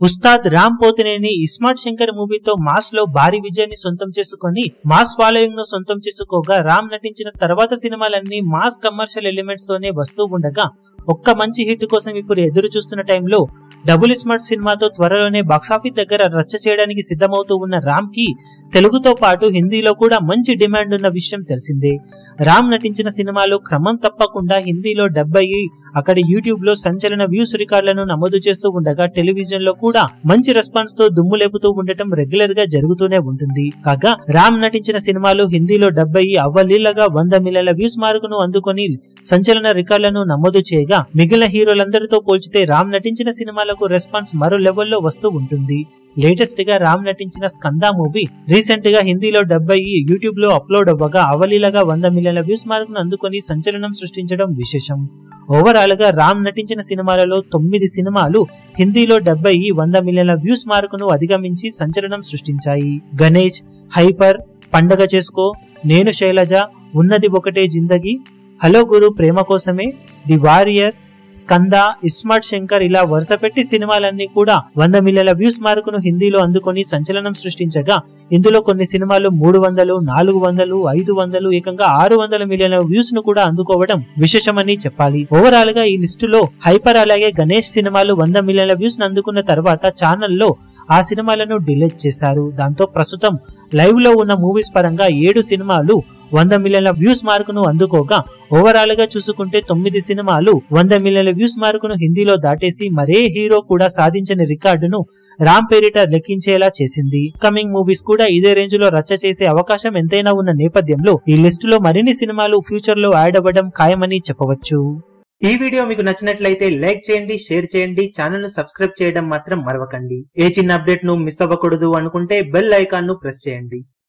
ఉస్తాద్ రామ్ పోతినేని ఇస్మార్ట్ శంకర్ మూవీతో మాస్ లో భారీ విజయాన్ని సొంతం చేసుకుని మాస్ ఫాలోయింగ్ ను సొంతం చేసుకోగా రామ్ నటించిన తర్వాత సినిమాలన్నీ మాస్ కమర్షియల్ ఎలిమెంట్స్ తోనే వస్తూ ఉండగా ఒక్క మంచి హిట్ కోసం ఇప్పుడు ఎదురు చూస్తున్న టైంలో డబుల్ స్మార్ట్ సినిమాతో త్వరలోనే బాక్సాఫీస్ దగ్గర రచ్చ చేయడానికి సిద్ధమవుతూ ఉన్న రామ్ కి తెలుగుతో పాటు హిందీలో కూడా మంచి డిమాండ్ ఉన్న విషయం తెలిసిందే. రామ్ నటించిన సినిమాలు క్రమం తప్పకుండా హిందీలో డబ్ అయ్యి అక్కడ యూట్యూబ్ లో సంచలన వ్యూస్ రికార్డులను నమోదు చేస్తూ ఉండగా టెలివిజన్ లో కూడా మంచి రెస్పాన్స్ తో దుమ్ము లేపుతూ ఉండటం రెగ్యులర్ గా జరుగుతూనే ఉంటుంది. కాగా రామ్ నటించిన సినిమాలు హిందీలో డబ్ అయ్యి అవ్వలీలగా 100 మిలియన్ల వ్యూస్ మార్కును అందుకొని సంచలన రికార్డులను నమోదు చేయగా మిగిలిన హీరోలందరితో పోల్చితే రామ్ నటించిన సినిమాలకు రెస్పాన్స్ మరో లెవెల్లో వస్తూ ఉంటుంది. లేటెస్ట్ గా రామ్ నటించిన స్కంద మూవీ రీసెంట్ గా హిందీలో డబ్ అయ్యి యూట్యూబ్ లో అప్లోడ్ అవ్వగా అవలీలగా 100 మిలియన్ల వ్యూస్ మార్కును అందుకొని సంచలనం సృష్టించడం విశేషం. ఓవరాల్ గా రామ్ నటించిన సినిమాలలో 9 సినిమాలు హిందీలో డబ్ అయ్యి 100 మిలియన్ల వ్యూస్ మార్కును అధిగమించి సంచలనం సృష్టించాయి. గణేష్, హైపర్, పండగ చేసుకో, నేను శైలజ, ఉన్నది ఒకటే జిందగీ, హలో గురు ప్రేమ కోసమే, ది వారియర్, స్కంద, ఇస్మార్ట్ శంకర్ ఇలా వరుస పెట్టి సినిమాలన్నీ కూడా 100 మిలియన్ల వ్యూస్ మార్కును హిందీలో అందుకొని సంచలనం సృష్టించగా ఇందులో కొన్ని సినిమాలు 300, 400, 500 ఏకంగా 600 మిలియన్ల వ్యూస్ ను కూడా అందుకోవడం విశేషమని చెప్పాలి. ఓవరాల్ గా ఈ లిస్టులో హైపర్ అలాగే గణేష్ సినిమాలు 100 మిలియన్ల వ్యూస్ ను అందుకున్న తర్వాత ఛానల్లో ఆ సినిమాలను డిలీట్ చేశారు. దాంతో ప్రస్తుతం లైవ్ లో ఉన్న మూవీస్ పరంగా 7 సినిమాలు 100 మిలియన్ల వ్యూస్ మార్కును అందుకోగా ఓవరాల్ గా చూసుకుంటే 9 సినిమాలు 100 మిలియన్ల వ్యూస్ మార్కును హిందీలో దాటేసి మరే హీరో కూడా సాధించని రికార్డును రామ్ పేరిట లెక్కించేలా చేసింది. కమింగ్ మూవీస్ కూడా ఇదే రేంజ్ లో రచ్చ చేసే అవకాశం ఎంతైనా ఉన్న నేపథ్యంలో ఈ లిస్ట్ లో మరిన్ని సినిమాలు ఫ్యూచర్ లో యాడ్ అవ్వడం ఖాయమని చెప్పవచ్చు. ఈ వీడియో మీకు నచ్చినట్లయితే లైక్ చేయండి, షేర్ చేయండి, ఛానల్ ను సబ్స్క్రైబ్ చేయడం మాత్రం మరవకండి. ఏ చిన్న అప్డేట్ ను మిస్ అవ్వకూడదు అనుకుంటే బెల్ ఐకాన్ ను ప్రెస్ చేయండి.